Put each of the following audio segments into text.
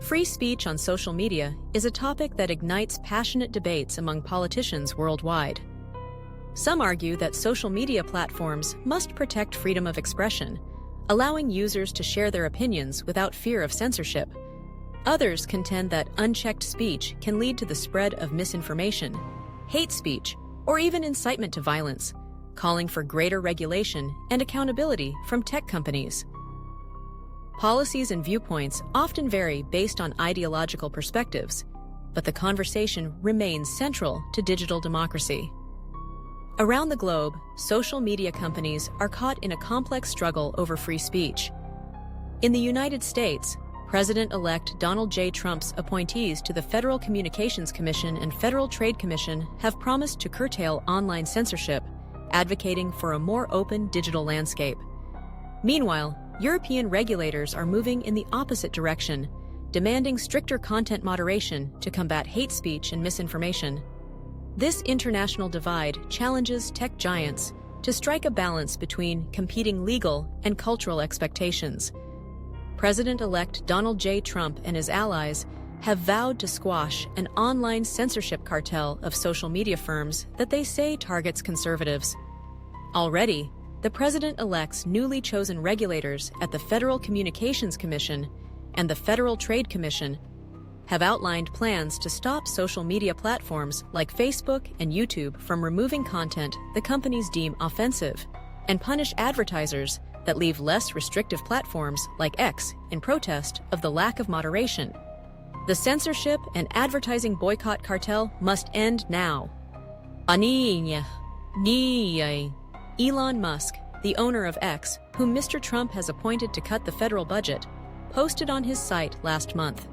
Free speech on social media is a topic that ignites passionate debates among politicians worldwide. Some argue that social media platforms must protect freedom of expression, allowing users to share their opinions without fear of censorship. Others contend that unchecked speech can lead to the spread of misinformation, hate speech, or even incitement to violence, calling for greater regulation and accountability from tech companies. Policies and viewpoints often vary based on ideological perspectives, but the conversation remains central to digital democracy. Around the globe, social media companies are caught in a complex struggle over free speech. In the United States, President-elect Donald J. Trump's appointees to the Federal Communications Commission and Federal Trade Commission have promised to curtail online censorship, advocating for a more open digital landscape. Meanwhile, European regulators are moving in the opposite direction, demanding stricter content moderation to combat hate speech and misinformation. This international divide challenges tech giants to strike a balance between competing legal and cultural expectations. President-elect Donald J. Trump and his allies have vowed to squash an online censorship cartel of social media firms that they say targets conservatives. Already, the president-elect's newly chosen regulators at the Federal Communications Commission and the Federal Trade Commission have outlined plans to stop social media platforms like Facebook and YouTube from removing content the companies deem offensive and punish advertisers that leave less restrictive platforms like X in protest of the lack of moderation. The censorship and advertising boycott cartel must end now. Elon Musk, the owner of X, whom Mr. Trump has appointed to cut the federal budget, posted on his site last month.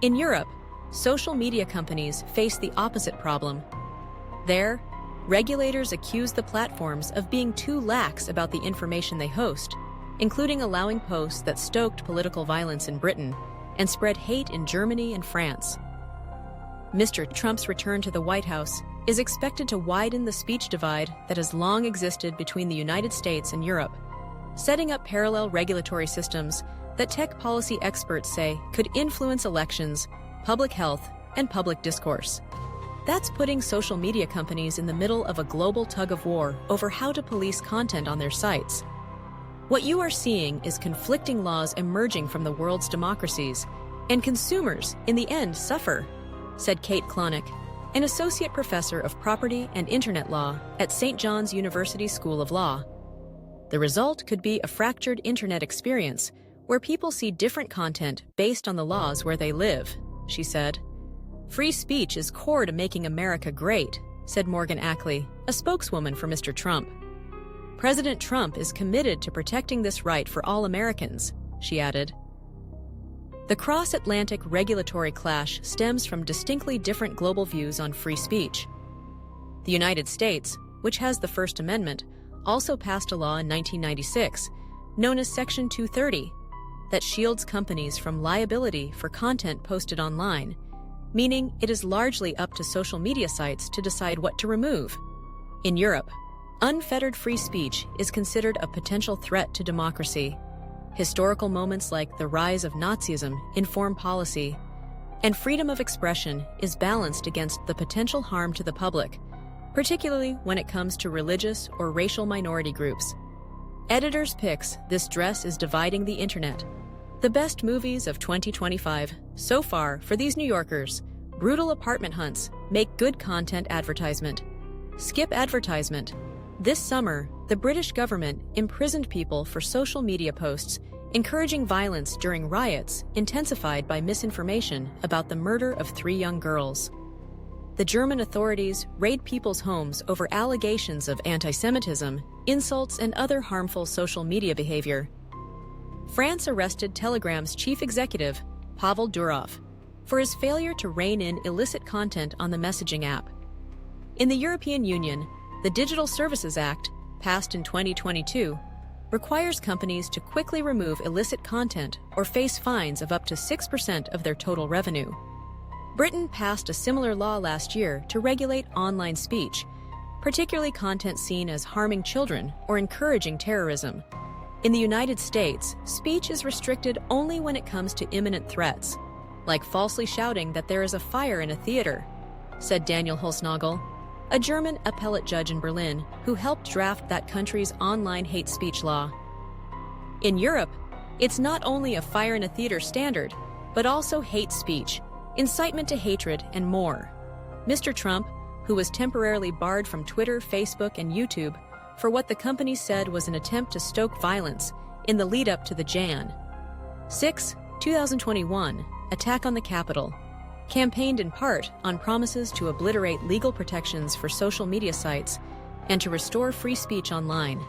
In Europe, social media companies face the opposite problem. There, regulators accuse the platforms of being too lax about the information they host, including allowing posts that stoked political violence in Britain and spread hate in Germany and France. Mr. Trump's return to the White House is expected to widen the speech divide that has long existed between the United States and Europe, setting up parallel regulatory systems that tech policy experts say could influence elections, public health, and public discourse. That's putting social media companies in the middle of a global tug-of-war over how to police content on their sites. What you are seeing is conflicting laws emerging from the world's democracies, and consumers, in the end, suffer, said Kate Klonick, an associate professor of property and internet law at St. John's University School of Law. The result could be a fractured internet experience where people see different content based on the laws where they live, she said. Free speech is core to making America great, said Morgan Ackley, a spokeswoman for Mr. Trump. President Trump is committed to protecting this right for all Americans, she added. The cross-Atlantic regulatory clash stems from distinctly different global views on free speech. The United States, which has the First Amendment, also passed a law in 1996, known as Section 230, that shields companies from liability for content posted online, meaning it is largely up to social media sites to decide what to remove. In Europe, unfettered free speech is considered a potential threat to democracy. Historical moments like the rise of Nazism inform policy, and freedom of expression is balanced against the potential harm to the public, particularly when it comes to religious or racial minority groups. Editors' picks this dress is dividing the internet. The best movies of 2025 so far for these New Yorkers: brutal apartment hunts make good content advertisement. Skip advertisement. This summer, the British government imprisoned people for social media posts encouraging violence during riots intensified by misinformation about the murder of 3 young girls. The German authorities raid people's homes over allegations of anti-Semitism, insults, and other harmful social media behavior. France arrested Telegram's chief executive, Pavel Durov, for his failure to rein in illicit content on the messaging app. In the European Union, the Digital Services Act, passed in 2022, requires companies to quickly remove illicit content or face fines of up to 6% of their total revenue. Britain passed a similar law last year to regulate online speech, particularly content seen as harming children or encouraging terrorism. In the United States, speech is restricted only when it comes to imminent threats, like falsely shouting that there is a fire in a theater, said Daniel Hulsnagel, a German appellate judge in Berlin who helped draft that country's online hate speech law. In Europe, it's not only a fire in a theater standard, but also hate speech, incitement to hatred, and more. Mr. Trump, who was temporarily barred from Twitter, Facebook, and YouTube for what the company said was an attempt to stoke violence in the lead-up to the Jan. 6, 2021, attack on the Capitol, campaigned in part on promises to obliterate legal protections for social media sites and to restore free speech online.